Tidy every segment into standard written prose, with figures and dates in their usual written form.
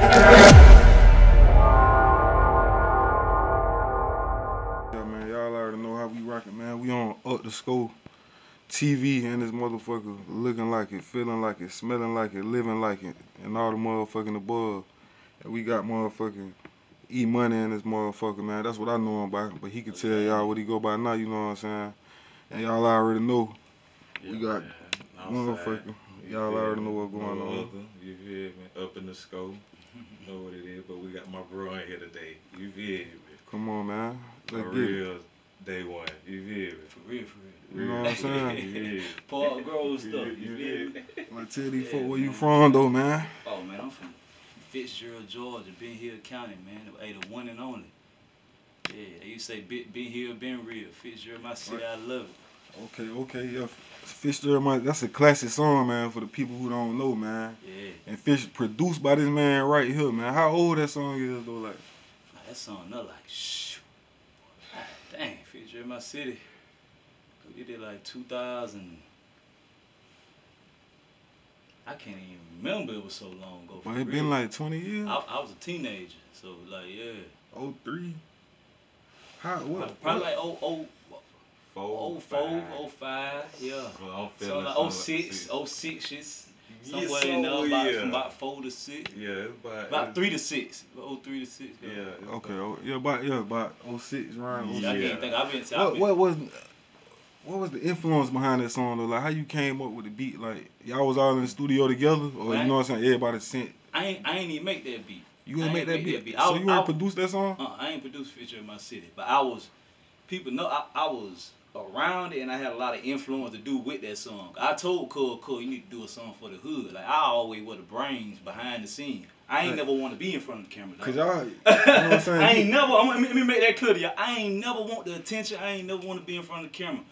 Yeah, man, y'all already know how we rockin', man. We on U.T.S.T. and this motherfucker looking like it, feeling like it, smelling like it, living like it, and all the motherfucking above. And we got motherfucking E-Money in this motherfucker, man. That's what I know him by, but he can tell y'all what he go by now, you know what I'm saying? And y'all already know. We got motherfucker. Y'all already know what's going on. You feel me? Up in the scope. You know what it is, but we got my bro in here today. You feel me? Come on, man. Let's get real day one. You feel me? For real, for real. You know what I'm saying? Yeah. Paul Grove stuff. You feel me? Like, tell these folk where you from, though, man. Oh, man, I'm from Fitzgerald, Georgia, Ben Hill County, man. Hey, the one and only. Yeah, they used to say, Ben Hill, Ben Real. Fitzgerald, my city, I love it. Okay, yeah. Fitzgerald, that's a classic song, man, for the people who don't know, man. Yeah. And Fish produced by this man right here, man. How old that song is, though, like? That song, not like, shh. Dang, Fitzgerald, my city. We did like 2000. I can't even remember, it was so long ago. Well, it been like 20 years? I was a teenager, so like, yeah. 03? How, what? Probably like 04, 05, yeah. Well, So like 06, 06-ish. Somewhere in there, from about 4 to 6. Yeah, about 3 to 6. 03 to 6. Yeah. Okay, about 06, right? Yeah, I can't think. I've been. What was the influence behind that song though? Like how you came up with the beat? Like y'all was all in the studio together, or you know what I'm saying? Everybody sent. I ain't even make that beat. You ain't make that beat. So you ain't produced that song? I ain't produced Feature in my city, but I was. People know I was around it, and I had a lot of influence to do with that song. I told Cole, you need to do a song for the hood. Like I always were the brains behind the scene. I ain't never want to be in front of the camera. Though. Cause y'all, you know what I'm saying? I ain't never. Let me make that clear to y'all. I ain't never want the attention. I ain't never want to be in front of the camera.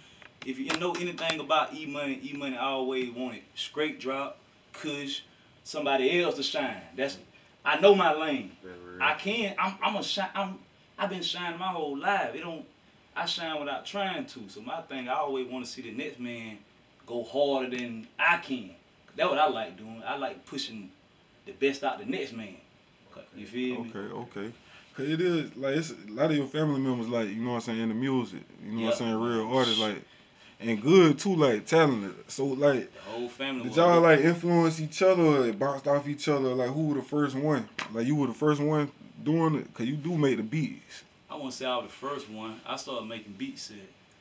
If you know anything about E-Money always wanted straight drop, kush, somebody else to shine. I know my lane. I can. I'm a shine. I've been shining my whole life. I shine without trying to. So my thing, I always want to see the next man go harder than I can. That's what I like doing. I like pushing the best out the next man. You feel me? Okay. Cause it is like it's a lot of your family members, like you know what I'm saying, in the music. You know what I'm saying, real artists, like. And good too, like talented. So like, the whole family. Did y'all like influence each other, or bounced off each other? Like who were the first one? Like you were the first one doing it, cause you do make the beats. I wouldn't say I was the first one. I started making beats.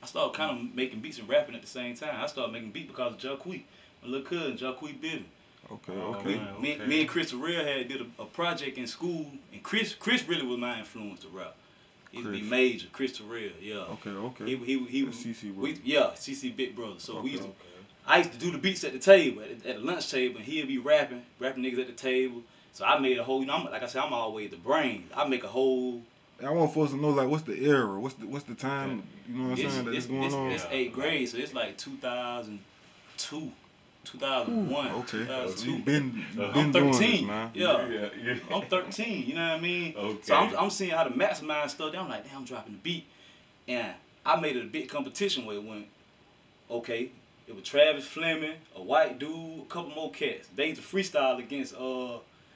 I started kind of making beats and rapping at the same time. I started making beats because of Jacquees, my little cousin, Jacquees Bivin. Okay. Me and Chris TheReal did a project in school, and Chris really was my influence to rap. He'd be major, Chris TheReal, yeah. Okay. He was CC brother. CC big brother. So I used to do the beats at the table, at the lunch table, and he'd be rapping niggas at the table. So I made a whole, you know, like I said, I'm always the brain. I make a whole. I want folks to know like what's the era, what's the time, you know what I'm saying, that's going on. It's 8th grade, so it's like 2002. 2001, okay. 2002. I'm 13, doing this, man. Yeah. I'm 13, you know what I mean? Okay. So I'm seeing how to maximize stuff. I'm like, damn, I'm dropping the beat. And I made it a big competition where it went, okay, it was Travis Fleming, a white dude, a couple more cats. They used to freestyle against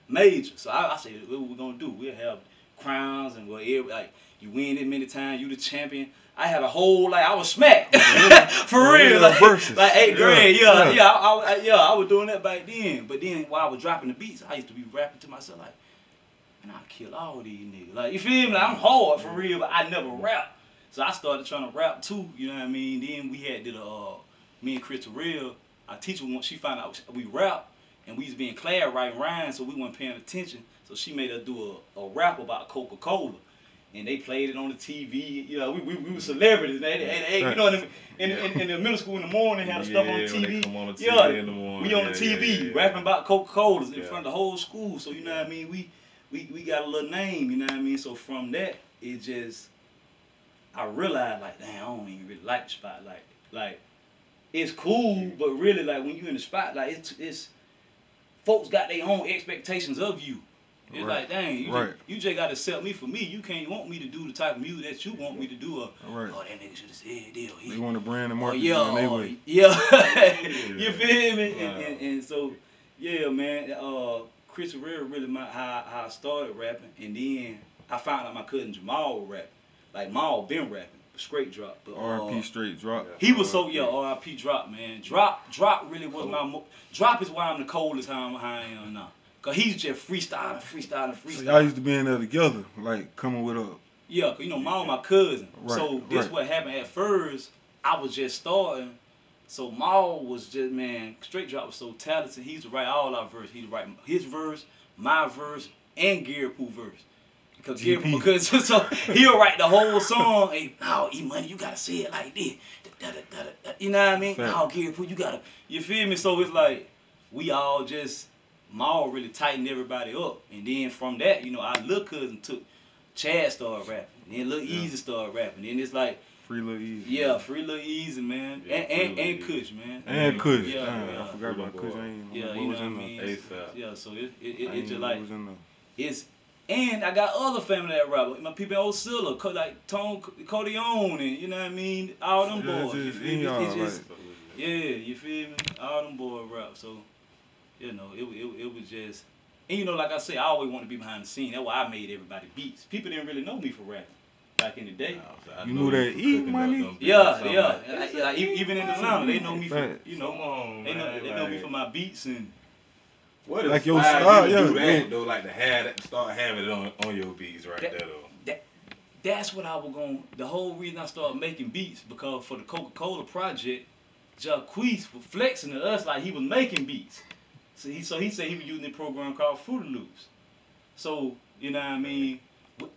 Major. So I said, what we're going to do? We'll have crowns and like, you win it many times, you the champion. I had a whole, like, I was smacked. For real. Like 8th grade, I was doing that back then. But then while I was dropping the beats, I used to be rapping to myself like, man, I'll kill all these niggas. Like, you feel me? Like, I'm hard for real, but I never rap. So I started trying to rap too, you know what I mean? Then we had me and Chris TheReal, our teacher, once she found out we rap, and we used to be in class writing rhymes, so we weren't paying attention. So she made us do a rap about Coca-Cola. And they played it on the TV. You know, we were celebrities. They you know, in the middle school in the morning, had stuff on the TV. They come on the TV in the morning. We on the TV rapping about Coca-Colas in front of the whole school. So you know what I mean. We got a little name. You know what I mean. So from that, it just I realized like, damn, I don't even really like the spotlight. Like it's cool, but really like when you in the spotlight, it's folks got their own expectations of you. It's like, dang, you just got to accept me for me. You can't want me to do the type of music that you want me to do. Oh, that nigga should have said deal. They want to brand and market. You feel me? And so, yeah, man. Chris Herrera really how I started rapping, and then I found out my cousin Jamal was rapping. Like Maul been rapping, straight drop. But R.P. straight drop. He was so R.I.P. drop, man. Drop really was my drop is why I'm the coldest how I am now. Cause he's just freestyling. So y'all used to be in there together, like coming with a. Yeah, cause you know Maul my cousin. Right, so this what happened at first. I was just starting. So Maul was just, man, straight drop was so talented. He used to write all our verse. He'd write his verse, my verse, and Gary Pooh verse. Because so he'll write the whole song. Hey, no, E-Money, you gotta say it like this. You know what I mean? No, Gary Pooh, you gotta. You feel me? So it's like we all just Maul really tightened everybody up, and then from that, you know, our little cousin took Chad started rapping, and then Lil Easy started rapping, and it's like. Free Lil Easy. Yeah, man. Free Lil Easy, man. Yeah, and Kush, man. And Kush. Yeah. I forgot about Kush. Yeah, you know what I mean? Yeah, so it just like it's and I got other family that rap. My people in Old Silla, like Tone Corleone, and you know what I mean? All them boys. You feel me? It's just, yeah, you feel me? All them boys rap. So, you know, it was just, and you know, like I said, I always want to be behind the scene. That's why I made everybody beats. People didn't really know me for rapping. Back in the day, you knew that E-Money. Yeah. Like, even in Atlanta, they know me for they know me for my beats and. What is like your style, though, like to start having it on your beats right there though. That's what I was going. The whole reason I started making beats because for the Coca-Cola project, Jacquees was flexing to us like he was making beats. So he said he was using a program called Fruity Loops. So you know what I mean.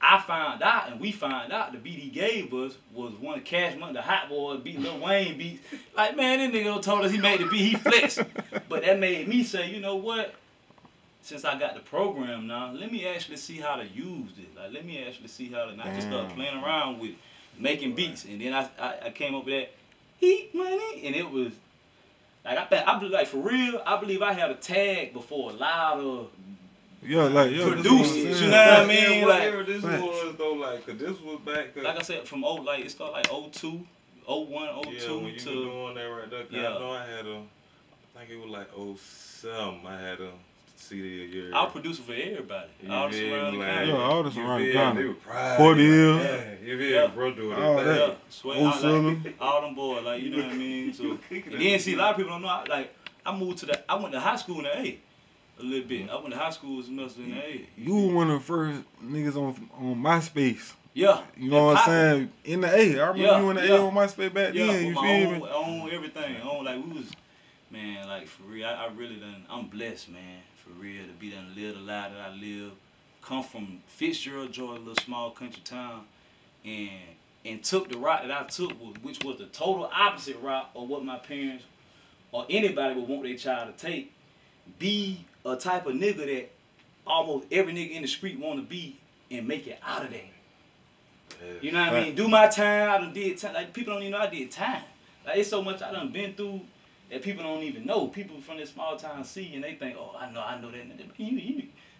I found out, and we found out the beat he gave us was one of Cash Money, the Hot Boys beat, Lil Wayne beats. Like, man, this nigga told us he made the beat, he flexed. But that made me say, you know what? Since I got the program now, let me actually see how to use it. Like, let me actually see how to not just start playing around with it, making beats. And then I came up with that E-Money, and it was like I believe, like for real, I believe I had a tag before a lot of. Producers, you know what I mean? Whatever this was though, like, cause this was back. Like I said, from it started like 02, 01, 02 yeah, when you to. were doing that right there. Yeah. I know I had I think it was like 07. I had a CD a year. I was producing for everybody. All the surrounding county. All the surrounding county. 40 years. Yeah, bro, doing that. All them boys, like, you know what I mean? So, and then see, a lot of people don't know. I moved I went to high school in the A. A little bit. I went to high school semester in the A. You were one of the first niggas on MySpace. Yeah. You know what I'm saying? In the A. I remember you in the A on MySpace back then. You feel me? On everything. Like we was, man, like for real. I really done. I'm blessed, man. For real to be done live the life that I live. Come from Fitzgerald, Georgia, a little small country town, and took the route that I took, which was the total opposite route of what my parents or anybody would want their child to take. Be a type of nigga that almost every nigga in the street want to be and make it out of there. You know what I mean? Do my time. I done did time. Like, people don't even know I did time. Like, it's so much I done been through that people don't even know. People from this small town see and they think, oh, I know that.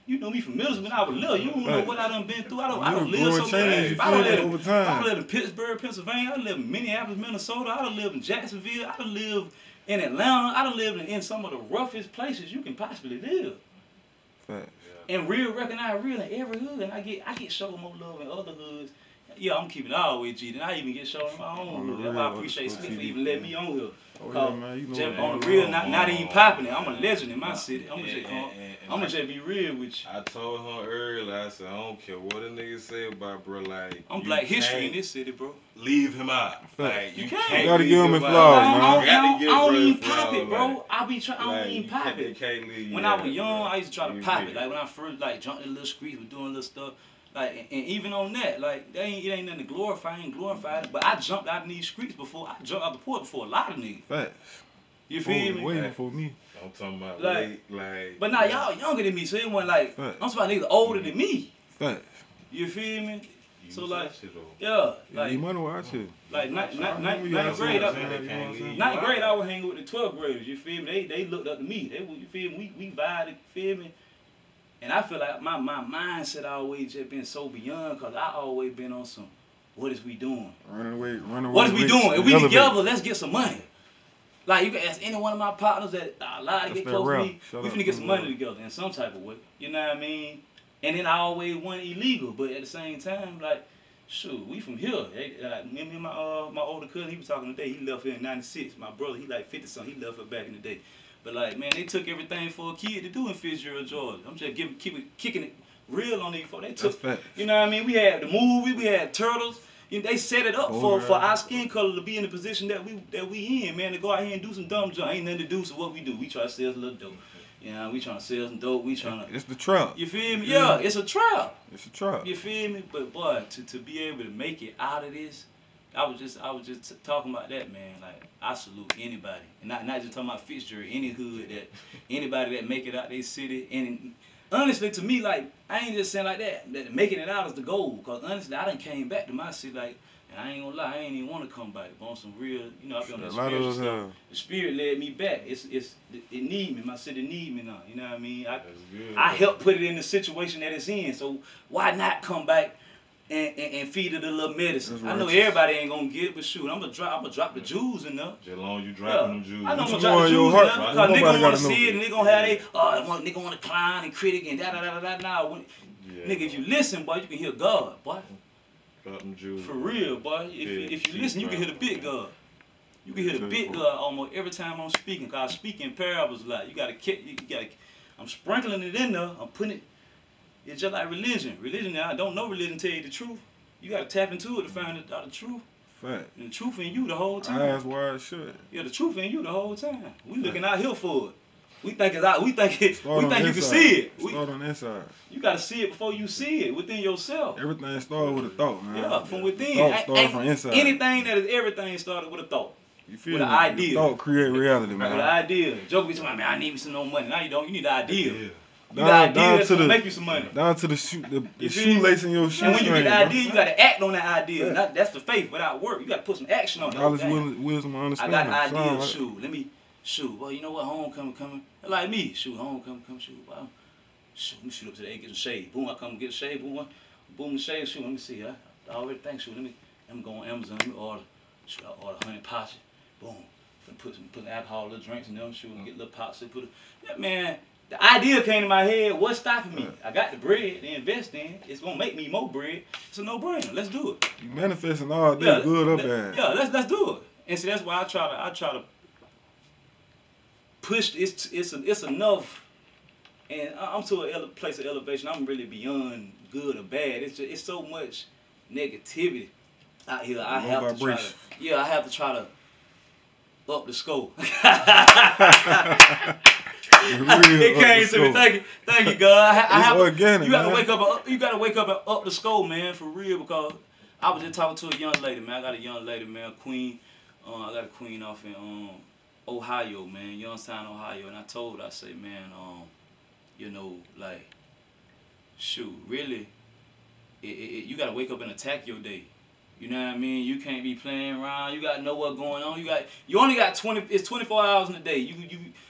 You know me from middle school when I was little. You don't know what I done been through. I don't live so bad. I live in Pittsburgh, Pennsylvania. I live in Minneapolis, Minnesota. I done live in Jacksonville. I done live in Atlanta. I done lived in some of the roughest places you can possibly live. Facts. And real recognize real in every hood, and I get shown more love in other hoods. Yeah, I'm keeping it all with G, and I even get shown in my own hood. That's why I appreciate Slick for even letting me on here. Man, you know on the real, not even popping it. I'm a legend in my city. I'm gonna just be real with you. I told her earlier, I said, I don't care what a nigga say about bro, like I'm black history in this city, bro. Leave him out. Like you can't. You gotta give him his flowers, man. I don't even pop it, bro. I don't even pop it. When I was young, I used to try to pop it. Like when I first jumped in the little streets, was doing little stuff. Like, and even on that, like, it ain't nothing to glorify. I ain't glorified it. But I jumped out in these streets before. I jumped out the port before a lot of niggas. Facts. You feel me? Waiting for me. I'm talking about like. But now y'all younger than me, so it wasn't like. Facts. I'm talking about niggas older than me. Facts. You feel me? So like, yeah, like E-Money watch it. Like ninth grade, I was hanging with the 12th graders. You feel me? They looked up to me. You feel me? We vibed. You feel me? And I feel like my mindset always just been so beyond, cause I always been on some, what is we doing? Running away. What is we doing? If we together, let's get some money. Like, you can ask any one of my partners that allowed to get close to me. We finna get some money together in some type of way. You know what I mean? And then I always want illegal, but at the same time, like, shoot, we from here. Like, me and my older cousin, he was talking today. He left here in '96. My brother, he like 50-something. He left here back in the day. But like, man, they took everything for a kid to do in Fitzgerald, Georgia. I'm just kicking it real on these folks. They took, you know what I mean? We had the movie, we had Turtles. You know, they set it up for our skin color to be in the position that we in, man, to go out here and do some dumb junk. Ain't nothing to do, so what we do? We try to sell a little dope. You know, we trying to sell some dope. We trying to. It's the trap. You feel me? Yeah, it's a trap. It's a trap. You feel me? But boy, to be able to make it out of this, I was just talking about that, man. Like, I salute anybody, and not just talking about Fitzgerald, any hood that anybody that make it out their city. And honestly, to me, like, I ain't just saying like that making it out is the goal. Cause honestly, I done came back to my city, like, and I ain't gonna lie, I ain't even want to come back. But on some real, you know, I be on that spiritual stuff. The spirit led me back. It need me. My city need me now. You know what I mean? I helped put it in the situation that it's in. So why not come back and feed it a little medicine? I know everybody ain't gonna get it, but shoot, I'm gonna drop the jewels in there. Just long you dropping them jewels. I know I'm gonna drop the jewels in there because niggas wanna see it and they gonna have nigga wanna clown and critic and Nah, nigga, if you listen, boy, you can hear God, boy. Drop them jewels. For real, boy. If you listen, you can hear the big God. You can hear the big God almost every time I'm speaking. Cause I speak in parables a lot. You gotta. I'm sprinkling it in there. I'm putting it. It's just like religion. Religion, I don't know religion tell you the truth. You gotta tap into it to find out the truth. Fact. And the truth in you the whole time. Eyes wide shut. Yeah, the truth in you the whole time. We looking out here for it. We think you can see it. Start on the inside. You gotta see it before you see it within yourself. Everything started with a thought, man. Yeah, from within. Thought started from inside. Anything that is everything started with a thought. You feel with me? an idea. Thought create reality, man. With an idea. Joke be talking about, man, I need me some more money. Now you don't. You need the idea. You need the idea that's gonna make you some money. Down to the shoelace in your shoe. And when you get the idea, you gotta act on that idea. Yeah. That's the faith without work. You gotta put some action on it. Knowledge, wisdom, understanding. I got an idea. Shoot, let me. Shoot, well, you know what? Homecoming coming. Like me. Shoot, homecoming coming. Shoot, well, shoot, let me shoot up today and get some shade. Boom, I come get a shade. Boom, the shade. Shoot, let me see. I already think. Shoot, let me go on Amazon. Let me order. Shoot, I order 100 pots. Boom. Put some alcohol, little drinks in them. Shoot, and get little pots. Yeah, man. The idea came to my head. What's stopping me? I got the bread to invest in. It's gonna make me more bread. It's a no-brainer. Let's do it. You manifesting all day, good or bad. Yeah, let's do it. And see, that's why I try to push. It's enough, and I'm to a place of elevation. I'm really beyond good or bad. It's so much negativity out here. I have to try to up the scope. It came to me. Thank you, God. Organic, you gotta wake up and up the scope, man, for real. Because I was just talking to a young lady, man. I got a young lady, man, queen. I got a queen off in Ohio, man, Youngstown, Ohio, and I told her, I say, man, you know, like, shoot, really, you gotta wake up and attack your day. You know what I mean? You can't be playing around. You gotta know what's going on. You only got 24 hours in a day.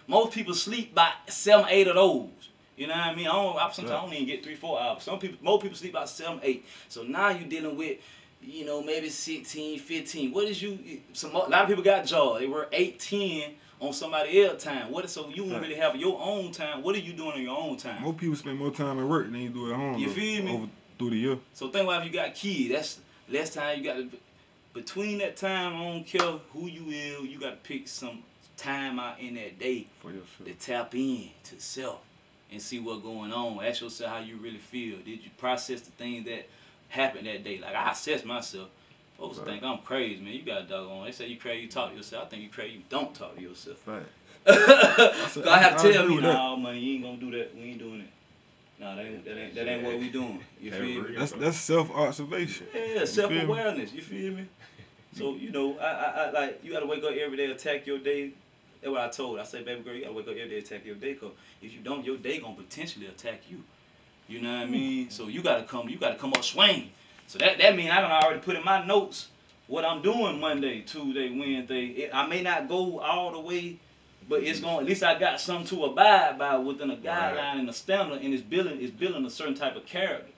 Most people sleep by 7, 8 of those. You know what I mean? Sometimes I don't even get 3, 4 hours. Most people sleep by 7, 8. So now you're dealing with, you know, maybe 16, 15. What is a lot of people got jobs. They work 8, 10 on somebody else's time. So you don't really have your own time. What are you doing on your own time? More people spend more time at work than you do at home. You feel me? Through the year. So think about if you got kids. That's less time you got to. Between that time, I don't care who you is, you got to pick some time out in that day for yourself to tap in to self and see what's going on. Ask yourself how you really feel. Did you process the things that happened that day? Like, I assess myself. Folks think I'm crazy, man. You got a doggone. They say you crazy, you talk to yourself. I think you crazy, you don't talk to yourself. Right. I have to tell me, nah, money, you ain't gonna do that. We ain't doing it. Nah, that ain't what we doing. You feel me? That's self-observation. Yeah, self-awareness. You feel me? So, you know, I like, you gotta wake up every day, attack your day. That's what I told her. I say, baby girl, you gotta wake up every day, attack your day, cause if you don't, your day gonna potentially attack you. You know what I mean? So you gotta come up swinging. So that means I done already put in my notes what I'm doing Monday, Tuesday, Wednesday. I may not go all the way, but it's going. At least I got something to abide by within a guideline and a standard, and it's building a certain type of character.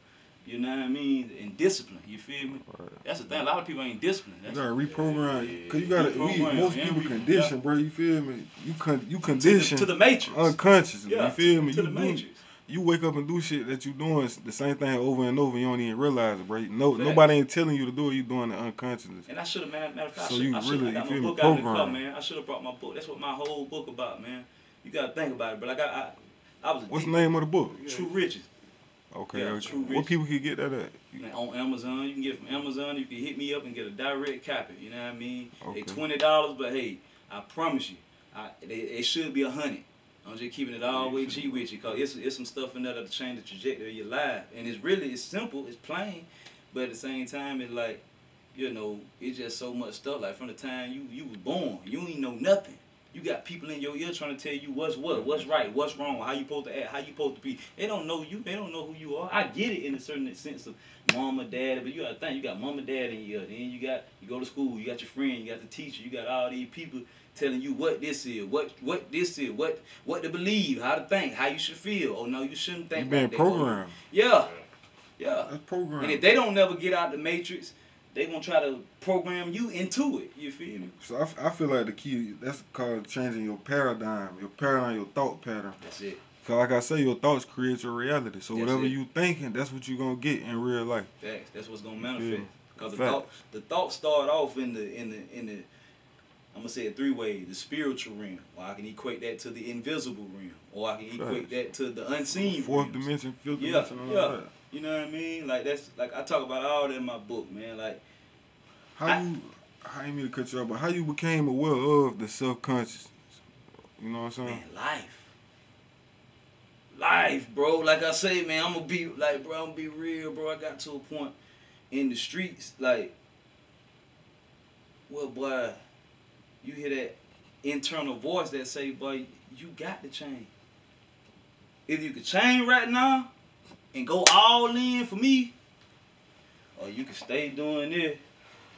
You know what I mean? And discipline. You feel me? Right. That's the thing. A lot of people ain't disciplined. You gotta reprogram. Cause you gotta. Most people condition, bro. You feel me? You condition to the matrix. Unconsciously. Yeah, you feel me? To the matrix. You wake up and do shit that you doing the same thing over and over. You don't even realize it, bro. Nobody ain't telling you to do it. You doing it unconsciously. And I should have, matter of fact, so I should have got my book out in the car, man. I should have brought my book. That's what my whole book about, man. You gotta think about it, but like I was. What's the name of the book? True Riches. Okay. Yeah, Okay. What people can get that at? Man, on Amazon, you can get it from Amazon. You can hit me up and get a direct copy. You know what I mean? Okay. They $20, but hey, I promise you, it should be $100. I'm just keeping it all the way G with you, cause it's some stuff in there that'll change the trajectory of your life. And it's simple, it's plain, but at the same time, it's like, you know, it's just so much stuff. Like from the time you was born, you ain't know nothing. You got people in your ear trying to tell you what's right, what's wrong, how you supposed to act, how you supposed to be. They don't know you. They don't know who you are. I get it in a certain sense of mama, daddy, but you got to think, you got mama, daddy in your ear. Then you go to school, you got your friend, you got the teacher, you got all these people telling you what this is, what this is, what to believe, how to think, how you should feel. Oh no, you shouldn't think. You being programmed. Yeah. That's programmed. And if they don't never get out the matrix, they gonna try to program you into it. You feel me? So I feel like the key, that's called changing your paradigm, your thought pattern. That's it. Cause like I say, your thoughts create your reality. So That's whatever it. you thinking, that's what you gonna get in real life. That's what's gonna manifest. Cause Facts. the thoughts start off in the I'm gonna say it 3 ways: the spiritual realm, or I can equate that to the invisible realm, or I can equate that to the unseen. Fourth dimension, fifth dimension, all that. You know what I mean? Like that's like I talk about all that in my book, man. Like I ain't mean to cut you off, but how you became aware of the self-consciousness? You know what I'm saying? Man, life, bro. Like I say, man, I'm gonna be real, bro. I got to a point in the streets, like, well, boy, you hear that internal voice that say, boy, you got to change. If you could change right now and go all in for me, or you can stay doing this,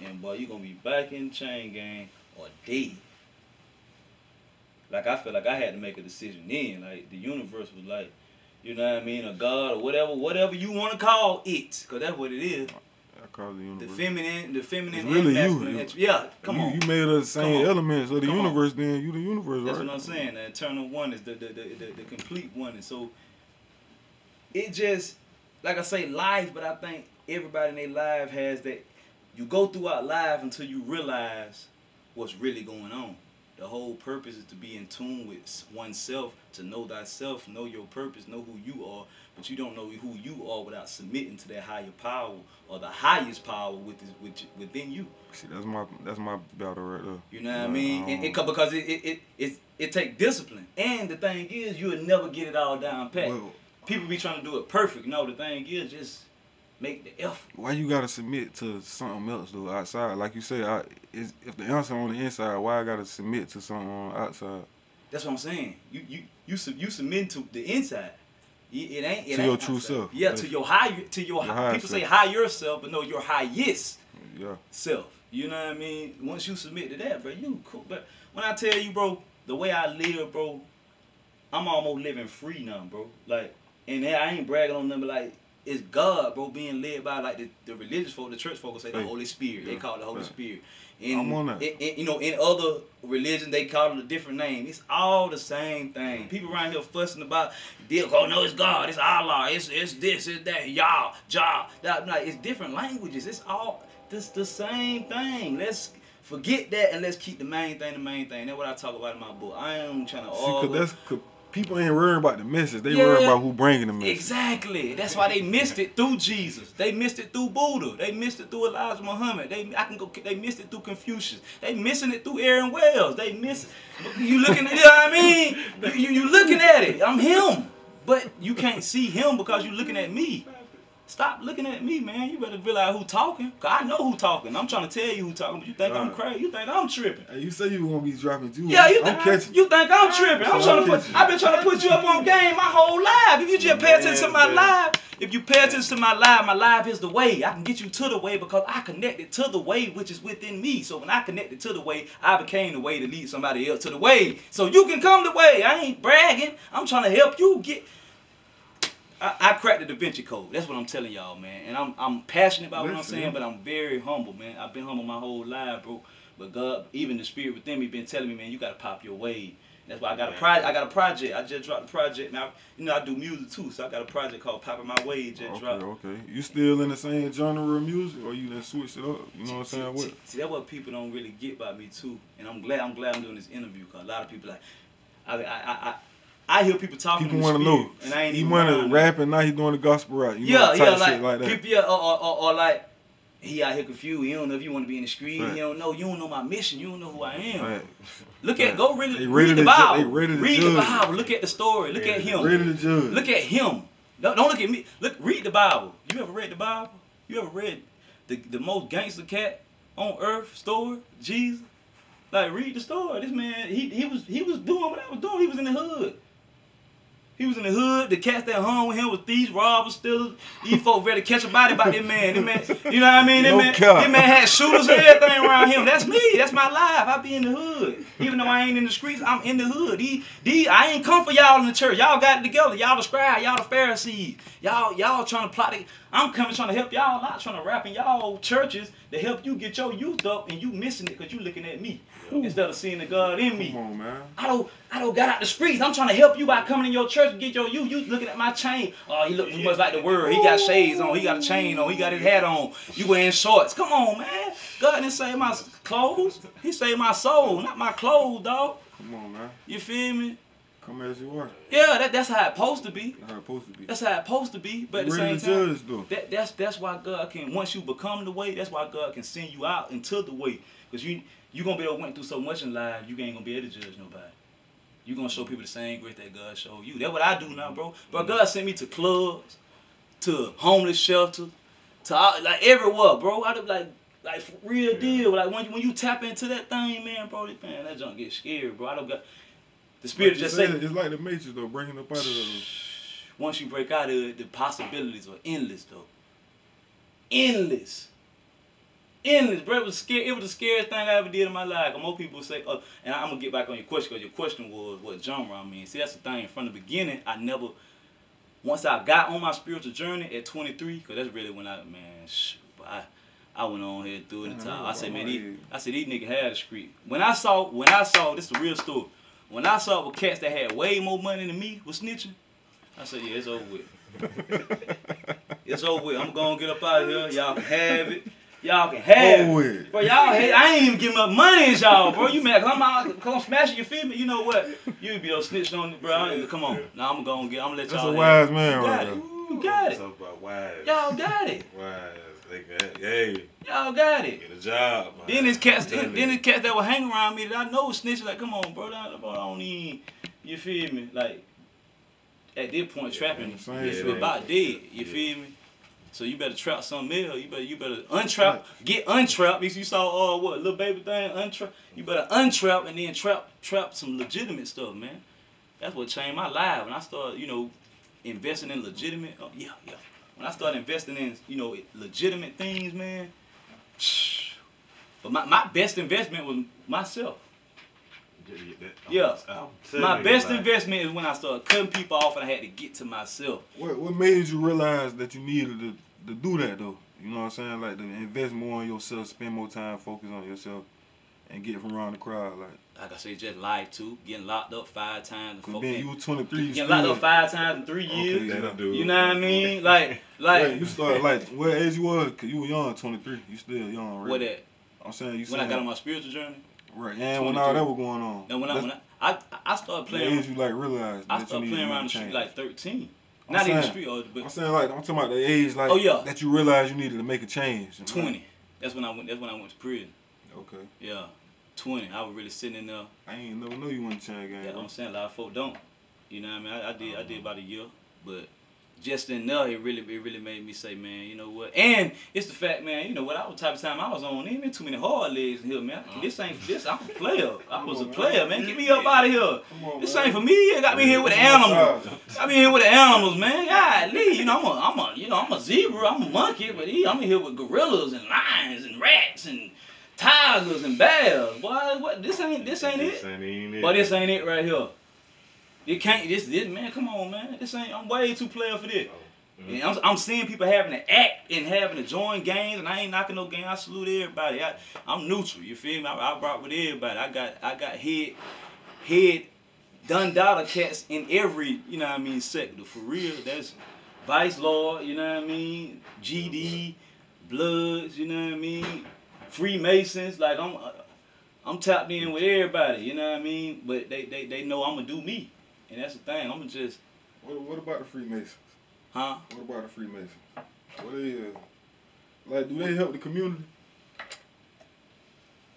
and boy, you gonna be back in the chain gang or dead. Like I feel like I had to make a decision then. Like the universe was like, you know what I mean, or God or whatever you want to call it, cause that's what it is. I call it the universe. The feminine. It's really you. Yeah, come on. You made us the same elements of the universe. Then you the universe, That's right? what I'm saying. The eternal one is the complete one, and so it just, like I say, life. But I think everybody in their life has that. You go throughout life until you realize what's really going on. The whole purpose is to be in tune with oneself, to know thyself, know your purpose, know who you are. But you don't know who you are without submitting to that higher power or the highest power within you. See, that's my battle right there. You know what I mean? Because it takes discipline. And the thing is, you'll never get it all down pat. Well, people be trying to do it perfect. No, the thing is, just make the effort. Why you gotta submit to something else though outside? Like you say, if the answer on the inside, why I gotta submit to something on the outside? That's what I'm saying. You submit to the inside. It ain't your true outside. self. Yeah, to your higher people say higher self, but no, your highest self. You know what I mean? Once you submit to that, bro, you cool. But when I tell you, bro, the way I live, bro, I'm almost living free now, bro. Like, and I ain't bragging on them, but like, it's God, bro, being led by like the religious folk, the church folk say the Holy Spirit. They call it the Holy Spirit. And I'm on that. you know, in other religions they call it a different name. It's all the same thing. People around here fussing about, oh no, it's God, it's Allah, it's this, it's that, Yah, Jah. Like, it's different languages. It's all the same thing. Let's forget that and let's keep the main thing the main thing. That's what I talk about in my book. I am trying to argue. People ain't worrying about the message. They worry about who bringing the message. Exactly. That's why they missed it through Jesus. They missed it through Buddha. They missed it through Elijah Muhammad. They missed it through Confucius. They missing it through Aaron Wells. They miss it. You looking at it, you know what I mean? You looking at it. I'm him. But you can't see him because you looking at me. Stop looking at me, man. You better realize who talking. Cause I know who talking. I'm trying to tell you who talking, but you think I'm crazy. You think I'm tripping. Hey, you say you were gonna be dropping jewels. Yeah, I'm catching. You think I'm tripping. I've been trying to put you up on game my whole life. If you just pay attention to my life, if you pay attention to my life is the way. I can get you to the way because I connected to the way which is within me. So when I connected to the way, I became the way to lead somebody else to the way. So you can come the way. I ain't bragging. I'm trying to help you get. I cracked the Da Vinci Code. That's what I'm telling y'all, man. And I'm passionate about what I'm saying, but I'm very humble, man. I've been humble my whole life, bro. But God, even the spirit within me, been telling me, man, you gotta pop your wave. That's why I got a project. I got a project. I just dropped a project. Now, you know, I do music too, so I got a project called Popping My Wave. Just dropped. Okay. You still in the same genre of music, or you done switched it up? You know what I'm saying? See, that's what people don't really get by me too. And I'm glad I'm doing this interview, because a lot of people like, I hear people talking. People want to know. And I ain't he even want to rap, and now he doing the gospel rap. You know, like that. People, or like, he out here confused. He don't know if you want to be in the street. Right. He don't know. You don't know my mission. You don't know who I am. Right. Look at, go read the Bible. Read the Bible. Look at the story. Look at him. Ready to judge. Look at him. Don't look at me. Read the Bible. You ever read the Bible? You ever read the most gangster cat on earth story? Jesus. Like, read the story. This man, he was doing what I was doing. He was in the hood. He was in the hood. The cats that hung with him was thieves, robbers, stealers. These folks ready to catch a body by that man. That man, you know what I mean? That man had shooters and everything around him. That's me. That's my life. I be in the hood. Even though I ain't in the streets, I'm in the hood. I ain't come for y'all in the church. Y'all got it together. Y'all the scribes. Y'all the Pharisees. Y'all trying to plot it. I'm coming trying to help y'all out, trying to rap in y'all churches to help you get your youth up, and you missing it because you looking at me. Instead of seeing the God in me. Come on, man. I don't got out the streets. I'm trying to help you by coming in your church and get your youth. You looking at my chain. Oh, he look too much like the world. He got shades on. He got a chain on. He got his hat on. You wearing shorts. Come on, man. God didn't save my clothes. He saved my soul, not my clothes, dog. Come on, man. You feel me? Come as you are. Yeah, that's how it's supposed to be. That's how it's supposed to be. That's how it's supposed to be. But at the same time, judge, that's why God can, once you become the way, that's why God can send you out into the way. Because you going to be able to went through so much in life, you ain't going to be able to judge nobody. You going to show people the same grace that God showed you. That's what I do now, bro. But God sent me to clubs, to homeless shelters, to like everywhere, bro. I like real deal. Like when you tap into that thing, man, bro, man, that junk get scary, bro. I don't got the spirit just say it's like the Matrix though, breaking up out of the. Once you break out of it, the possibilities are endless though. Endless, bro. It was scary. It was the scariest thing I ever did in my life. More people say, and I'm gonna get back on your question, because your question was what genre I mean. See, that's the thing. From the beginning, once I got on my spiritual journey at 23, because that's really when I went on here through it. I said, man, these niggas had a street. When I saw, this is the real story. When I saw with cats that had way more money than me was snitching, I said, yeah, it's over with. It's over with. I'm gonna get up out of here. Y'all can have it. Y'all can have it. Bro, y'all hate. I ain't even giving up money as y'all, bro. You mad? Cause I'm smashing your feet. You know what? You be snitching on it, bro. Come on. Now I'm gonna let y'all. That's a wise man right there. You got it. Talk about wise. Y'all got it. Wise. Hey. Y'all got it. Get a job, man. Then there's cats that will hang around me that I know snitching. Like, come on, bro. I don't even. You feel me? Like, at this point, trapping is about dead. You feel me? So you better trap something else. You better untrap, get untrapped. If you saw Lil Baby thing, untrap. You better untrap and then trap some legitimate stuff, man. That's what changed my life. When I started, investing in legitimate. When I started investing in, legitimate things, man. But my best investment was myself. Yeah. My best investment is when I started cutting people off and I had to get to myself. What made you realize that you needed to do that though? You know what I'm saying? Like to invest more on yourself, spend more time, focus on yourself, and get from around the crowd. Like I say, just life too. Getting locked up 5 times. You were 23. Getting locked up 5 times in 3 years. Okay, you know what I mean? Like. Wait, you started what age you was? Cause you were young, 23. You still young, right? What at? I'm saying when I got on my spiritual journey. Right, and when all that was going on. And when I started playing. The age you realized. I started playing around the street like 13. Not even the street, but I'm saying I'm talking about the age that you realized you needed to make a change. 20. That's when I went to prison. Okay. Yeah, 20. I was really sitting in there. I ain't never know you went to change game. Yeah, I'm saying a lot of folk don't. You know what I mean? I did about a year, but just in there, it really made me say, man, you know what? And it's the fact, man, you know what? I was the type of time I was on. Ain't been too many hard legs in here, man. This ain't for this. I'm a player. I was a player, man. Get me up out of here. This ain't for me. You got me here with the animals. Got me here with the animals, man. Golly, I'm a zebra. I'm a monkey, but I'm in here with gorillas and lions and rats and tigers and bears. Boy, what? This ain't it. But this ain't it right here. It can't. This man. Come on, man. This ain't. I'm way too player for this. Mm-hmm. And I'm seeing people having to act and having to join gangs, and I ain't knocking no gang. I salute everybody. I'm neutral. You feel me? I rock with everybody. I got head done dollar cats in every, you know what I mean, sector. For real. That's Vice Lord, you know what I mean, GD, Bloods, you know what I mean, Freemasons. Like I'm tapped in with everybody, you know what I mean. But they know I'm gonna do me, and that's the thing. I'm gonna just. What about the Freemasons? Huh? What about the Freemasons? What they like? Do they help the community?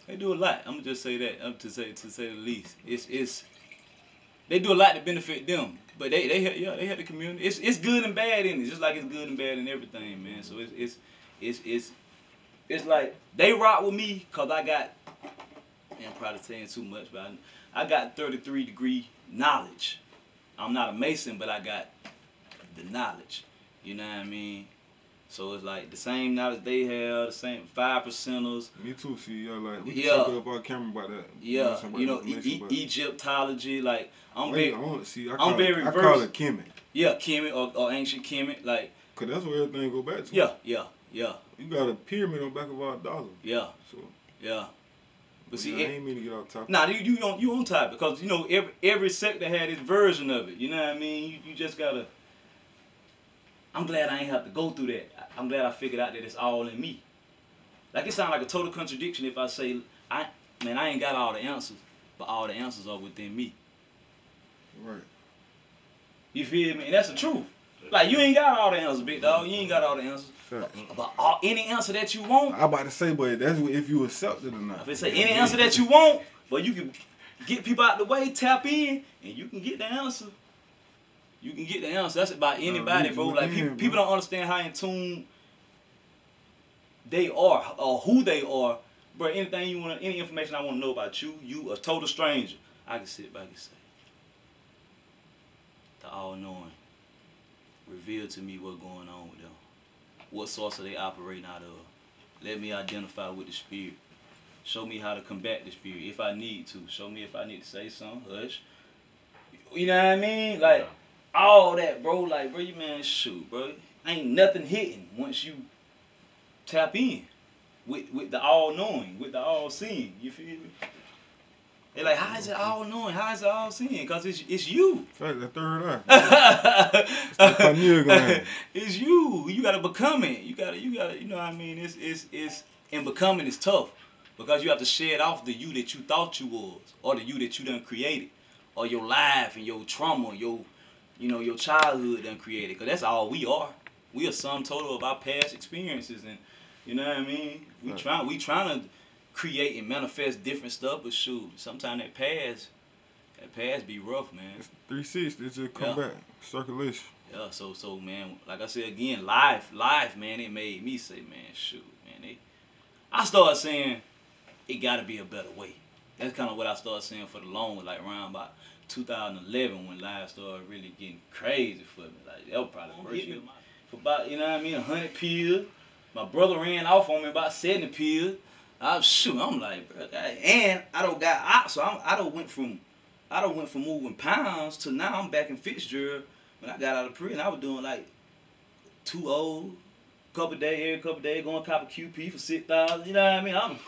They do a lot. I'm gonna just say that. To say the least. It's they do a lot to benefit them. But they help the community. It's good and bad in it. Just like it's good and bad in everything, man. So it's like they rock with me cause I got. Man, I'm probably saying too much, but I got 33-degree knowledge. I'm not a Mason, but I got the knowledge, you know what I mean? So it's like the same knowledge they have, the same 5%ers. Me too. See, like we yeah. talk up our camera about that. Yeah, you know, Egyptology. Like I'm very versed. I call it Kemet. Yeah, Kemet or ancient Kemet, like. Cause that's where everything go back to. Yeah. You got a pyramid on the back of our dollar. Yeah. So. Yeah. But see, I ain't mean to get off topic. Nah, you on topic because you know every sector had its version of it. You know what I mean? You just gotta. I'm glad I ain't have to go through that. I'm glad I figured out that it's all in me. Like it sounds like a total contradiction if I say I ain't got all the answers, but all the answers are within me. Right. You feel me? And that's the truth. Like you ain't got all the answers, big dog. You ain't got all the answers. But any answer that you want. I'm about to say, but that's if you accept it or not. If it say any answer that you want, but you can get people out the way, tap in, and you can get the answer. You can get the answer. That's about anybody, bro. Like people don't understand how in tune they are or who they are. Bro, anything you want, any information I want to know about you, a total stranger, I can sit back and say, the all-knowing, reveal to me what's going on with them. What source are they operating out of? Let me identify with the spirit. Show me how to combat the spirit if I need to. Show me if I need to say something. Hush. You know what I mean? Like, all that, bro. Like, bro, you man, shoot, bro. Ain't nothing hitting once you tap in with the all-knowing, with the all-seeing. You feel me? They're like, how is it all-knowing? How is it all-seeing? Because it's you. Fact, the third eye. It's the pineal gland. It's you. You gotta become it. You gotta. You know what I mean? It's and becoming is tough because you have to shed off the you that you thought you was, or the you that you done created, or your life and your trauma, your childhood done created. Cause that's all we are. We are sum total of our past experiences, and you know what I mean. We trying to create and manifest different stuff, but shoot, sometimes that pass be rough, man. It's 360, it's just come back, circulation. Yeah, so man, like I said again, life, man, it made me say, man, shoot, man, I started saying it gotta be a better way. That's kind of what I started saying for the longest, like around about 2011 when life started really getting crazy for me. Like that was probably the first year. For about, you know what I mean, 100 pills. My brother ran off on me about 70 pills. I'm like, bro, and I don't got out, so I don't went from moving pounds to now I'm back in Fitzgerald. When I got out of prison, I was doing like 2 O's, every couple days, going cop a QP for 6,000. You know what I mean? I'm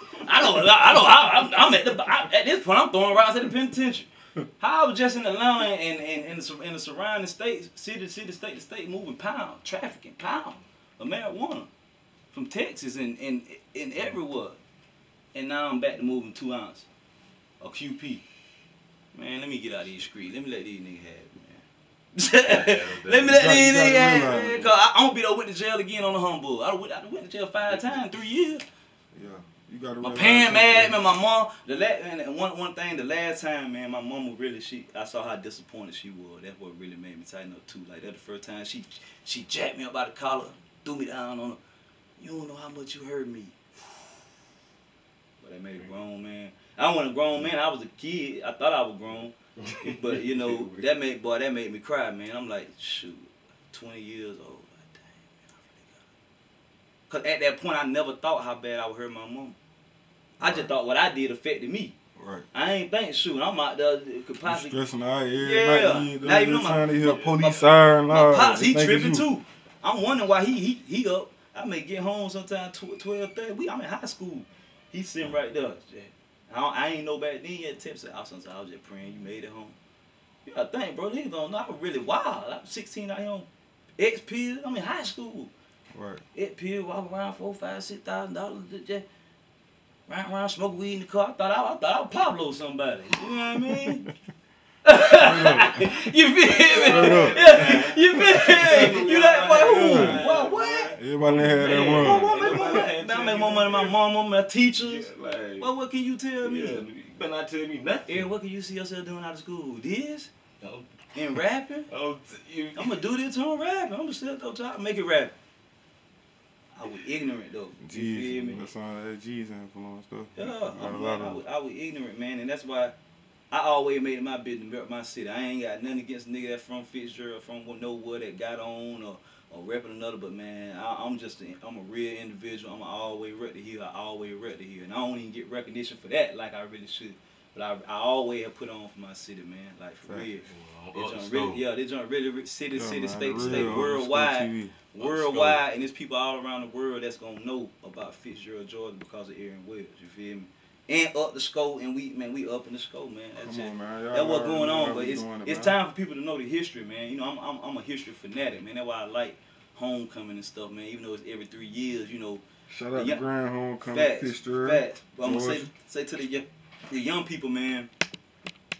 at this point I'm throwing rocks at the penitentiary. How I was just in Atlanta and in the surrounding states, city to state, moving pounds, trafficking pounds of marijuana from Texas and everywhere. And now I'm back to moving 2 ounces of QP. Man, let me get out of these streets. Let me let these niggas have it, man. Let me let these niggas have it, man. Cause I won't be there went to jail again on the humble. I went to jail 5 times, 3 years. Yeah, you gotta. My parents mad, man. My mom. One thing, the last time, man, my mama really I saw how disappointed she was. That's what really made me tighten up too. Like that the first time she jacked me up by the collar, threw me down on her. You don't know how much you hurt me. But that made a grown man. I wasn't a grown man. I was a kid. I thought I was grown. But, you know, that made me cry, man. I'm like, shoot, 20 years old. Like, dang, man, I really got it. Because at that point, I never thought how bad I would hurt my mom. I just thought what I did affected me. Right. I ain't think shooting. I'm out there could possibly stressing out every yeah. night. Now you know trying to hear police my siren. My pops, he tripping too. I'm wondering why he up. I may get home sometime 12:30. I'm in high school. He's sitting right there. I ain't know back then yet. Tips I was just praying you made it home. You gotta think, bro. Niggas don't know. I was really wild. I'm 16 out here on X pills. I'm in high school. Right. X pills, walk around $4,000, $5,000, $6,000. Just riding around, smoking weed in the car. I thought I was Pablo somebody. You know what I mean? You feel me? Yeah, you feel me? You like what? What? Everybody had that run. I make more money than my mama, my teachers. Well, what can you tell me? You better not tell me nothing. Yeah, what can you see yourself doing out of school? This? And rapping? I'm gonna do this till I'm rapping. I'm gonna still go try to make it rapping. I was ignorant though. You feel me? That's all that G's influence though. Yeah, I was ignorant, man, and that's why I always made it my business to rep my city. I ain't got nothing against a nigga that's from Fitzgerald, from nowhere that got on or repping another, but man, I'm a real individual. I'm always rep the hill. I always rep the hill, and I don't even get recognition for that like I really should. But I always have put on for my city, man, like for real. They joint really city, state, worldwide, and there's people all around the world that's gonna know about Fitzgerald, Georgia because of Aaron Wells. You feel me? And up the scope, and we up in the scope, man. That's what's going on. But it's time for people to know the history, man. You know, I'm a history fanatic, man. That's why I like homecoming and stuff, man. Even though it's every 3 years, you know. Shout out to Grand Homecoming, Fitzgerald. Facts. But I'm gonna say to the young people, man,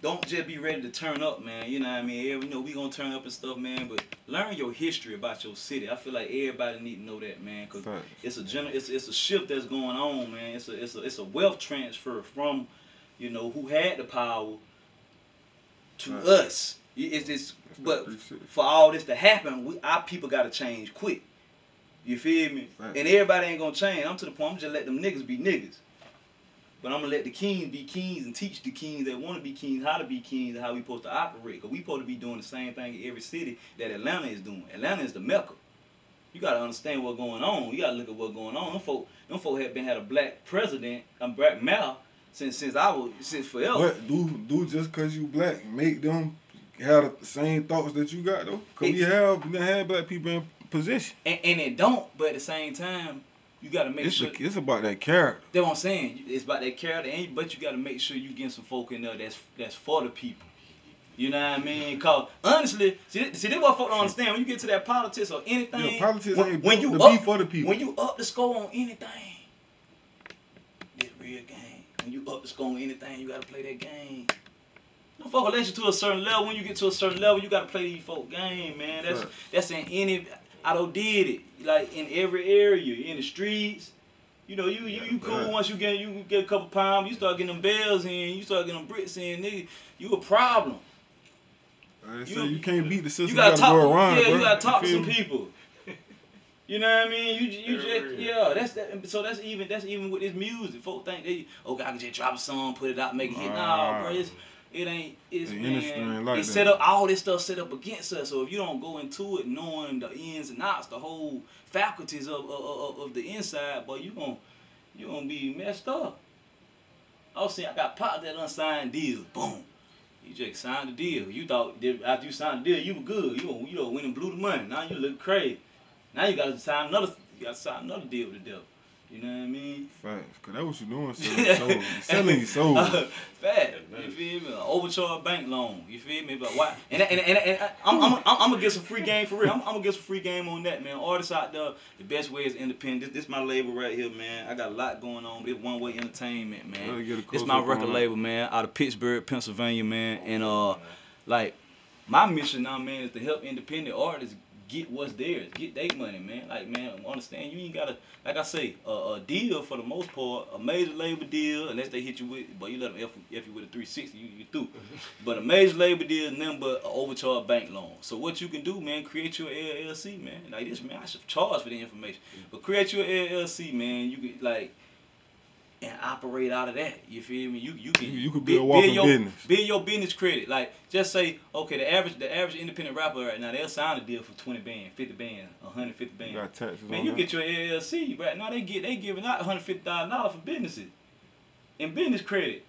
don't just be ready to turn up, man. You know what I mean? You know, we gonna turn up and stuff, man. But learn your history about your city. I feel like everybody need to know that, man, because it's a shift that's going on, man. It's a wealth transfer from, you know, who had the power to us. But for all this to happen, our people gotta change quick. You feel me? And everybody ain't gonna change. I'm to the point. I'm just let them niggas be niggas. But I'm going to let the kings be kings and teach the kings that want to be kings how to be kings and how we supposed to operate. Because we supposed to be doing the same thing in every city that Atlanta is doing. Atlanta is the Mecca. You got to understand what's going on. You got to look at what's going on. Them folk had a black president, a black mayor, since forever. What? Do just because you black make them have the same thoughts that you got, though? Because we have black people in position. And it don't, but at the same time, you gotta make sure it's about that character. That's what I'm saying. It's about that character, but you gotta make sure you get some folk in there that's for the people. You know what I mean? Cause honestly, see this what folk don't understand. When you get to that politics or anything, politics ain't when you be for the people. When you up the score on anything, it's real game. When you up the score on anything, you gotta play that game. No folk will let you to a certain level. When you get to a certain level, you gotta play these folk game, man. That's in any. I done did it like in every area, in the streets. You know, you cool once you get a couple pounds, you start getting them bells in, you start getting them bricks in, nigga. You a problem. You can't beat the system. You gotta talk. Go around, you gotta talk to some people. You know what I mean? You just that's that. So that's even with this music. Folks think I can just drop a song, put it out, make it hit. Nah, bro, it's set up, all this stuff set up against us. So if you don't go into it knowing the ins and outs, the whole faculties of the inside, boy, you gonna be messed up. I was saying I got popped that unsigned deal. Boom. You just signed the deal. You thought after you signed the deal, you were good. You went and blew the money. Now you look crazy. Now you gotta sign another deal with the devil. You know what I mean? Facts. Cause that's what you doing, selling your soul. Fact. You feel me? Overcharged bank loan. You feel me? But why? And I'm gonna get some free game for real. I'm gonna get some free game on that, man. Artists out there, the best way is independent. This my label right here, man. I got a lot going on. This One Way Entertainment, man. This my record label, man. Out of Pittsburgh, Pennsylvania, man. And like my mission now, man, is to help independent artists get what's theirs, get their money, man. Like, man, understand you ain't gotta, like I say, a deal for the most part, a major label deal, unless they hit you with, but you let them F you with a 360, you through. But a major label deal is nothing but an overcharged bank loan. So what you can do, man, create your LLC, man. Like this, man, I should charge for the information, but create your LLC, man. You can like. And operate out of that. You feel me? You can be a walking business. Build your business credit. Like just say, okay, the average independent rapper right now, they'll sign a deal for 20 bands, 50 bands, 150 bands. You got taxes man, on you that. get your LLC right now. They giving out $150,000 for businesses and business credit.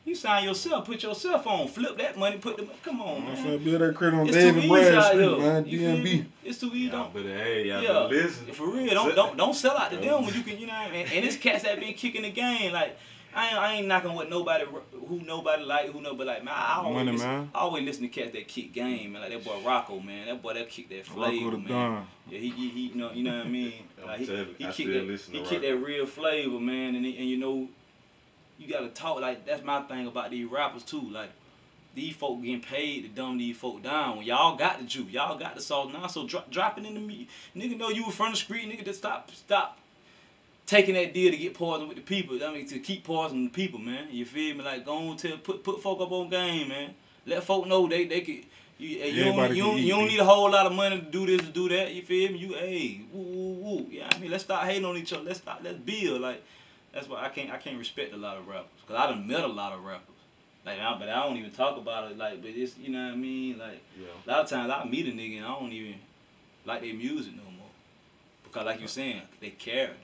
You sign yourself, put yourself on, flip that money, put the come on, man. I'm finna build that credit on It's David too easy Brad out Street, here. man. You feel DMB. me? It's too easy. Y'all better, hey, y'all Yeah, better listen. for real. Don't sell out to them when you can, you know what I mean? And it's cats that been kicking the game. Like I ain't knocking what nobody like, but like man, I always listen to cats that kick game, man. Like that boy Rocco, man. That boy that kick that flavor, man. Yeah, he you know what I mean? Like he kick that real flavor, man. And you know, you gotta talk like that's my thing about these rappers too. Like these folk getting paid to dumb these folk down. When y'all got the juice, y'all got the sauce now. So drop it in the meat. Nigga know you in front of the street, nigga just stop taking that deal to get poison with the people. I mean to keep poisoning the people, man. You feel me? Like go on to put folk up on game, man. Let folk know they could you don't need a whole lot of money to do this or do that. You feel me? Woo. Yeah, I mean let's start hating on each other. Let's build. Like that's why I can't respect a lot of rappers. Cause I done met a lot of rappers. Like, but I don't even talk about it. Like, but it's you know what I mean. Like, a lot of times I meet a nigga and I don't even like their music no more. Because like you saying, they character.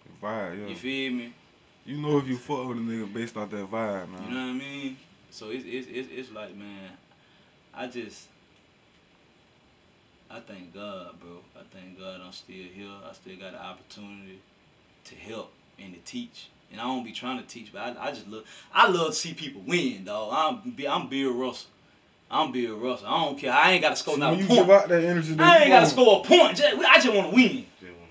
The vibe, yeah. You feel me? You know if you fuck with a nigga based off that vibe, man. You know what I mean? So it's like, man, I thank God, bro. I thank God I'm still here. I still got the opportunity to help and to teach. And I don't be trying to teach, but I love to see people win, dog. I'm Bill Russell. I don't care. I ain't got to score no point. You give out that energy, I ain't got to score a point. I just want to win.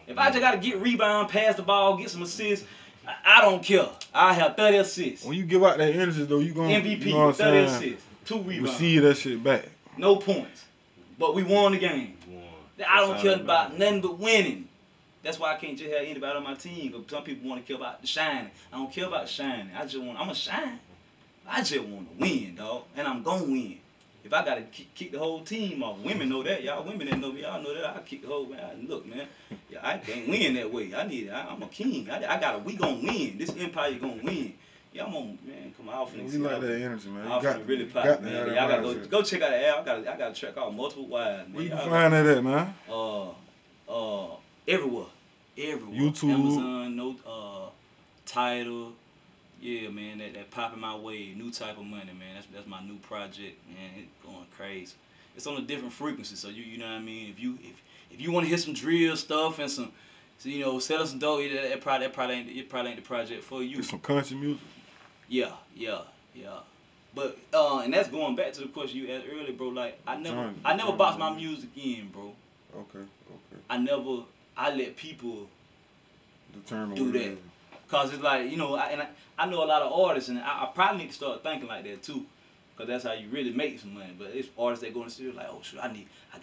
If I just got to get rebound, pass the ball, get some assists, I don't care. I have 30 assists. When you give out that energy, though, you going to, MVP, you know what 30 I'm saying, assists, 2 rebounds. receive that shit back. No points. But we won the game. I don't care about nothing but winning. That's why I can't just have anybody on my team. Cause some people want to care about the shining. I don't care about the shining. I'm a shine. I just want to win, dog. And I'm going to win. If I got to kick the whole team off, women know that. Y'all women that know me, y'all know that. I kick the whole, man. Look, man. Yeah, I can't win that way. I'm a king. We going to win. This empire going to win. Yeah, I'm on, man. Come on, we like that energy, man. I'm really pop, man. Y'all got to go check out the app. I got to check out Multiple Wives, man. Where you can find that at, man? Everywhere. YouTube, Amazon, Tidal. Yeah, man, that popping my way. Newtypamoney, man. That's my new project, man. It's going crazy. It's on a different frequency, so you know what I mean. If you want to hear some drill stuff and some, so, you know, sell some dope, it probably ain't the project for you. Some country music. Yeah. But and that's going back to the question you asked earlier, bro. Like I never box my music in, bro. Okay. I let people determine do that. Cause it's like, you know, I know a lot of artists, and I probably need to start thinking like that too. Cause that's how you really make some money. But it's artists that go in the studio like, oh shoot, I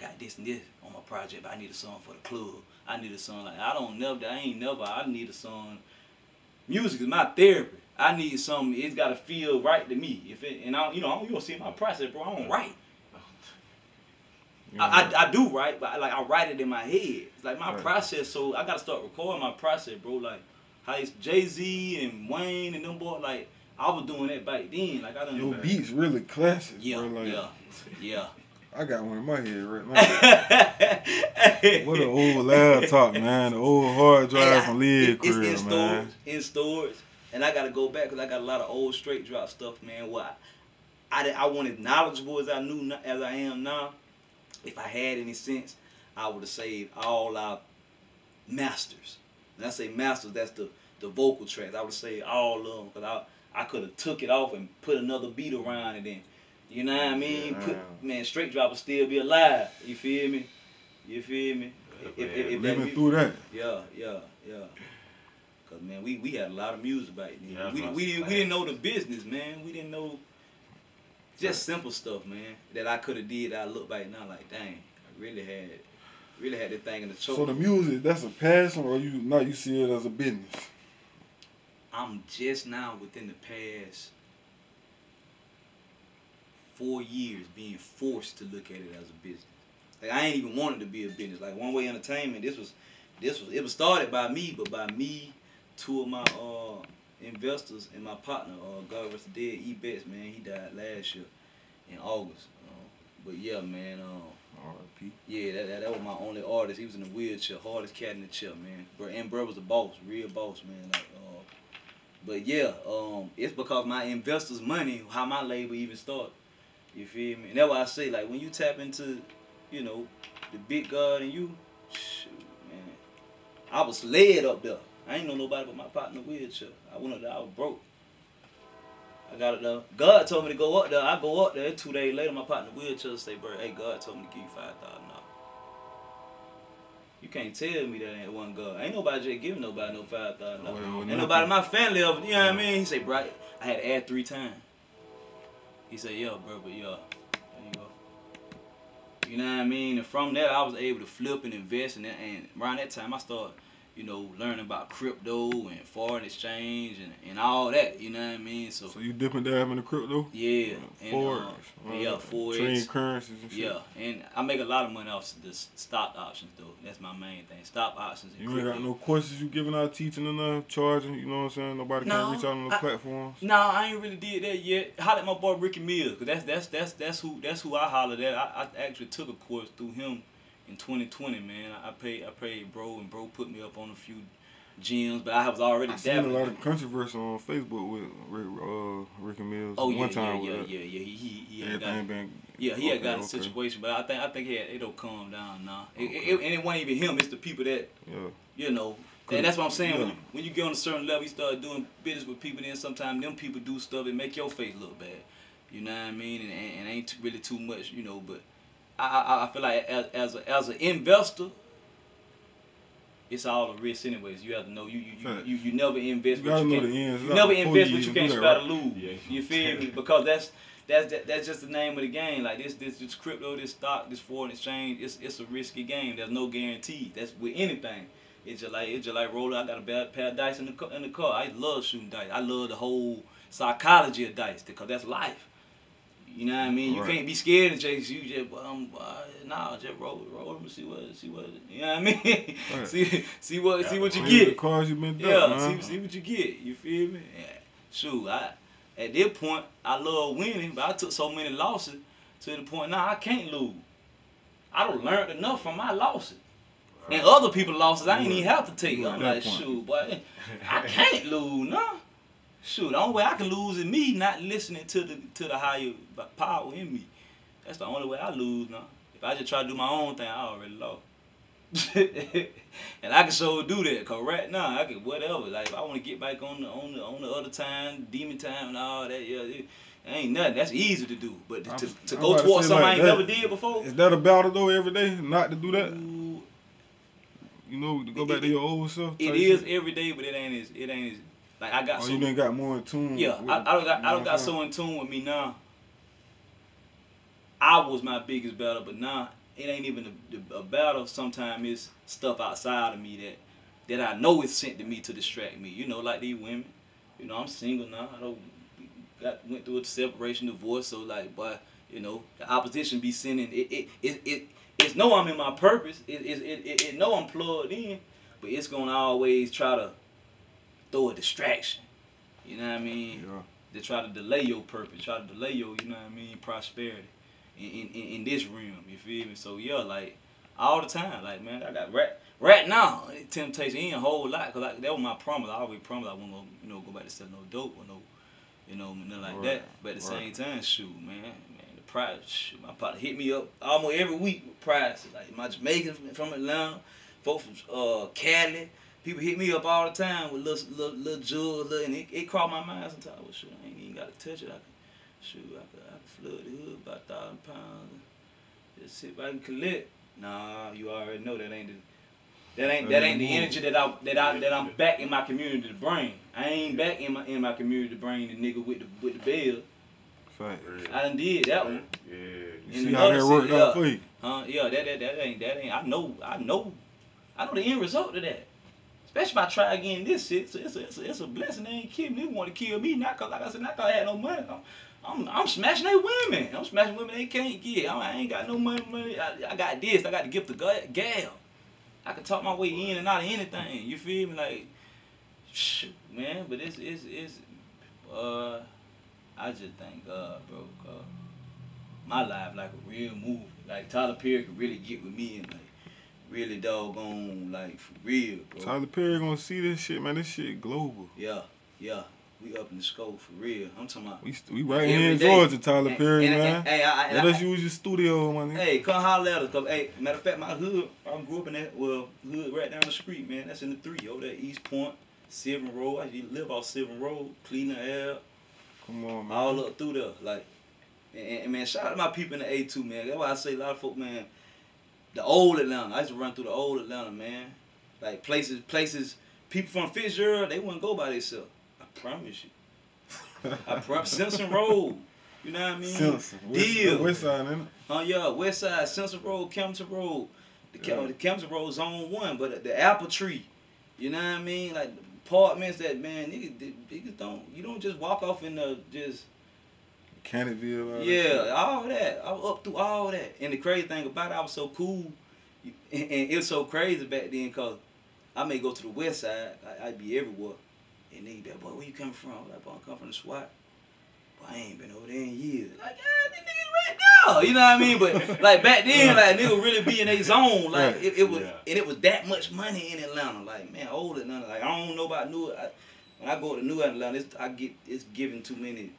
got this and this on my project, but I need a song for the club. I need a song like I need a song. Music is my therapy. I need something. It's gotta feel right to me. You don't see my process, bro. I don't write. I do write, but like I write it in my head. It's like my process. So I gotta start recording my process, bro. Like how Jay-Z and Wayne and them boys, like I was doing that back then. Like I done. Your beats really classic, bro. Like, yeah. I got one in my head right now. What an old laptop, man. The old hard drive from Lid Crib, man. In storage. And I got to go back because I got a lot of old straight drop stuff, man. I wasn't as knowledgeable as I am now. If I had any sense, I would have saved all our masters. When I say masters, that's the vocal tracks. I would have saved all of them because I could have took it off and put another beat around it in. You know what I mean? Man, straight drop would still be alive. You feel me? Living through that. Yeah. Cause man, we had a lot of music back then. We didn't know the business, man. We didn't know just simple stuff, man. That I could have did. I look back now like, dang, I really had that thing in the choke. So the music, that's a passion, or you see it as a business? I'm just now within the past 4 years being forced to look at it as a business. Like I ain't even wanted to be a business. Like One Way Entertainment, it was started by me, but by me, 2 of my investors and my partner, God rest the dead, E-Betts, man, he died last year in August. But yeah, man, R.I.P. Yeah, that was my only artist. He was in a wheelchair, hardest cat in the chair, man. And bro was a boss, real boss, man. Like, But yeah, it's because my investors' money, how my label even started. You feel me? And that's why I say, like, when you tap into, you know, the big God in you, shoot, man. I was led up there. I ain't know nobody but my partner in the wheelchair. I went up there, I was broke. I got it there. God told me to go up there. I go up there. 2 days later, my partner in the wheelchair say, bro, hey, God told me to give you $5,000. You can't tell me that ain't one God. Ain't nobody just giving nobody no $5,000. Ain't nobody in my family ever, you know what I mean? He say, bro, I had to add 3 times. He said, yeah, bro, but yeah, there you go. You know what I mean? And from that, I was able to flip and invest. And around that time, I started, you know, learning about crypto and foreign exchange and all that. You know what I mean? So you dip and dab in the crypto? Yeah. Forex. Yeah, Forex. Trading currencies and shit. Yeah, and I make a lot of money off the stock options, though. That's my main thing. Stock options and crypto. You ain't got no courses you giving out, teaching enough, charging, you know what I'm saying? Nobody can reach out on the platforms? No, I ain't really did that yet. Holler at my boy Ricky Mills, cause that's who I hollered at. I actually took a course through him in 2020, man. I paid bro, and bro put me up on a few gyms, but I was already dabbling. I seen a lot of controversy on Facebook with Ricky Mills. Oh, one time yeah. He had got a situation, but I think it'll calm down now. And it wasn't even him. It's the people that you know. And that's what I'm saying. Yeah. When you get on a certain level, you start doing business with people. Then sometimes them people do stuff that make your face look bad. You know what I mean? And ain't really too much, you know. But I feel like as an investor, it's all a risk anyways. You have to know you never invest. You never invest what you can't try to lose. Yeah. You feel me? Because that's just the name of the game. Like this crypto, this stock, this foreign exchange. It's a risky game. There's no guarantee. That's with anything. It's just like rolling. I got a bad pair of dice in the car. I love shooting dice. I love the whole psychology of dice because that's life. You know what I mean? You can't be scared and just just roll them and see what you know what I mean? Right. see what you get. The cards you been dealt, see what you get. You feel me? Yeah. Shoot, at this point I love winning, but I took so many losses to the point now I can't lose. I don't learned enough from my losses. And other people's losses I ain't even have to take. I'm like, shoot, boy, I can't lose, no. Shoot, the only way I can lose is me not listening to the higher power in me. That's the only way I lose now. If I just try to do my own thing, I already lost. And I can sure do that, cause right now I can whatever. Like if I want to get back on the other time, demon time and all that, it ain't nothing. That's easy to do. But to go towards something I ain't never did before. Is that a battle though every day? Not to do that? You know, to go back to your old self? It is every day, but it ain't as like I got. You done got more in tune. Yeah, I don't got so in tune with me now. I was my biggest battle, but now it ain't even a battle. Sometimes it's stuff outside of me that I know is sent to me to distract me. You know, like these women. You know, I'm single now. Went through a separation, divorce. So like, but you know, the opposition be sending It's know I'm in my purpose. It know I'm plugged in, but it's gonna always try to throw a distraction. You know what I mean? Yeah. They try to delay your purpose, try to delay your, you know what I mean, prosperity in this realm. You feel me? So yeah, like all the time, like man, I got right now. Temptation ain't a whole lot, cause that was my promise. I always promised I wasn't gonna go back to selling no dope or nothing like that. But at the same time, shoot, man. Price. My partner hit me up almost every week with prices. Like my Jamaicans from Atlanta, folks from Cali, people hit me up all the time with little jewels, and it crossed my mind sometimes. Well, shoot, I ain't even got to touch it. I can flood the hood about 1,000 pounds. Just sit back and collect. Nah, you already know that ain't the energy that I'm back in my community to bring. I ain't back in my community to bring the nigga with the bill. Right. I done did that one. Yeah. You see how that worked out for you? Yeah, that ain't. I know the end result of that. Especially if I try again this shit. So it's a blessing. They ain't kidding. They want to kill me not cause like I said, not cause I had no money. I'm smashing their women. I'm smashing women they can't get. I ain't got no money. I got this. I got the gift of gab. I can talk my way in and out of anything. You feel me? Like, shoot, man. But it's I just thank God, bro. My life like a real movie. Like Tyler Perry could really get with me and like really doggone like for real, bro. Tyler Perry gonna see this shit, man. This shit global. Yeah. yeah, we up in the scope for real. I'm talking about. We right here in Georgia, Tyler Perry, man. Hey, let us use your studio, man. Hey, come holler at us. Cause, hey, matter of fact, my hood, I grew up in that, hood right down the street, man. That's in the 3, over there, East Point, Sylvan Road. I used to live off Sylvan Road, Cleveland Ave. Come on, man. All up through there, like, and man, shout out to my people in the A2, man. That's why I say a lot of folk, man, the old Atlanta. I used to run through the old Atlanta, man. Like places, people from Fitzgerald, they wouldn't go by themselves. I promise you. I promise. Simpson Road. You know what I mean? Simpson. West side, ain't it? Yeah, West side, Simpson Road, Campbellton Road. The Campbellton Road Zone 1, but the Apple Tree. You know what I mean? Like apartments that, man, niggas don't, you don't just walk off in the just. Canterville. Yeah, all that. I was up through all that. And the crazy thing about it, I was so cool. And it was so crazy back then because I may go to the west side. I'd be everywhere. And they be like, boy, where you coming from? I'm like, boy, I come from the SWAT. Boy, I ain't been over there in years. Like, yeah, these niggas right now. You know what I mean? But like back then, like niggas really be in their zone. Like it was, and it was that much money in Atlanta. Like, man, old Atlanta. Like, I don't know about New. When I go to New Atlanta, it's given too many.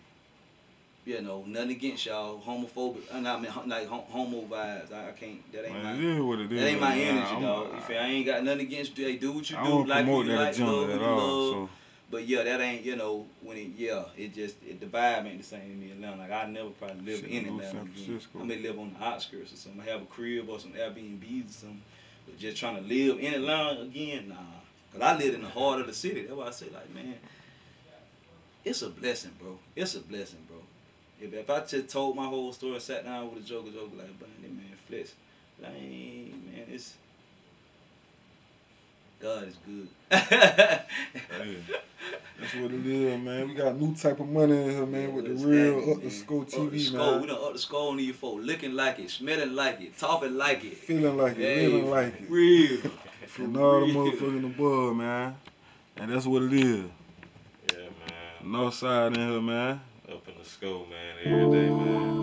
You know, nothing against y'all, homophobic. I mean, like homo vibes. I can't. That ain't man, it is what it is. That ain't my energy, dog. I ain't got nothing against you. Hey, do what you do. Like what you like, love at all. So. But yeah, that ain't, you know, when the vibe ain't the same in me Atlanta. Like I never probably live in Atlanta again. I may live on the outskirts or something. I have a crib or some Airbnbs or something. But just trying to live in Atlanta again, nah. Cause I live in the heart of the city. That's why I say, like, man, it's a blessing, bro. It's a blessing, bro. If I just told my whole story, sat down with a joker, like, man, flex. Like, man, it's God is good. Hey, that's what it is, man. We got new type of money in here, man, with the real UT.S.T, man. We done up the score on these folks, looking like it, smelling like it, talking like it, feeling like it, living like it. Real. And all the motherfucking above, man. And that's what it is. Yeah, man. North side in here, man. Up in the school, man, every day, man.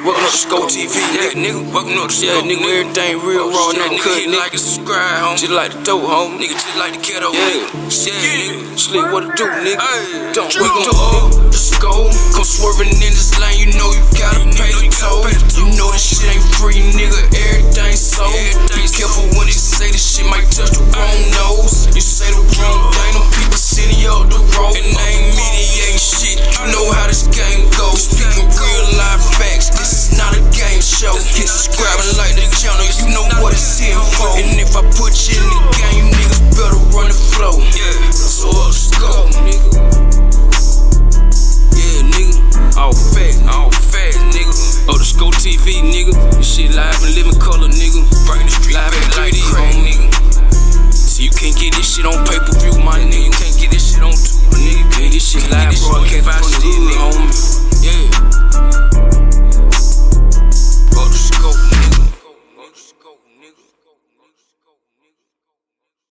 Welcome to TheRealUpTheScoTv, nigga. Welcome to the nigga. Everything real raw, nigga. Cut, nigga. Like and subscribe, homie. Just like the dope, homie. Nigga, just like the ghetto, nigga. Nigga. Slick, what it do, nigga? Don't we gon' let's go. Come swerving in this lane, you know you gotta pay the toll. You know this shit ain't free, nigga. Everything sold. Be careful when you say this shit might touch the wrong nose. You say the wrong thing, them people sending you up the road. And they ain't mediating shit. You know how this game goes. Speaking real life facts, this is not a game show. Hit subscribing like the channel, you know what it's here for. And if I put you in the game, niggas better run the flow. Yeah, so let's go, nigga. Yeah, nigga, all fat, nigga. TheRealUpTheScoTv, nigga. This shit live and living color, nigga. Bring the street live in 3D, home, nigga. So you can't get this shit on pay-per-view, my nigga. You can't get this shit on tour, nigga. This shit live broadcast from the hood, homie.